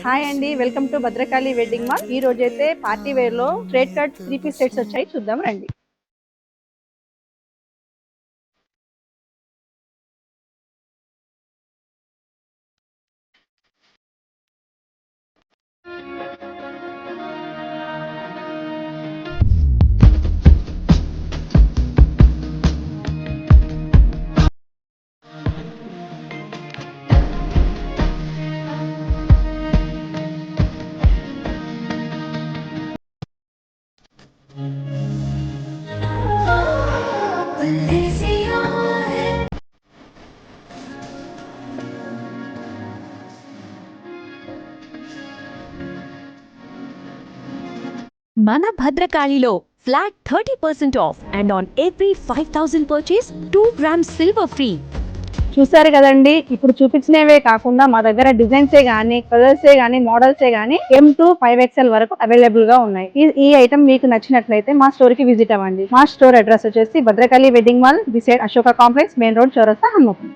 Hi అండి, welcome to Bhadrakali wedding mall. ఈ రోజు అయితే పార్టీ వేర్ లో స్ట్రైట్ కట్ 3 పీస్ సెట్స్ వచ్చాయి, చూద్దాం రండి. మన భద్రకాళిలో flat 30% off and on every 5000 purchase 2 grams silver free. చూసారు కదండి, ఇప్పుడు చూపించినవే కాకుండా మా దగ్గర డిజైన్సే గానీ, కలర్సే గానీ, మోడల్సే గానీ M to 5XL వరకు అవైలబుల్ గా ఉన్నాయి. ఈ ఐటమ్ మీకు నచ్చినట్లయితే మా స్టోర్ కి విజిట్ అవ్వండి. మా స్టోర్ అడ్రస్ వచ్చేసి Bhadrakali wedding mall, beside Ashoka complex, main road, చౌరస్తా, హన్మకొండ.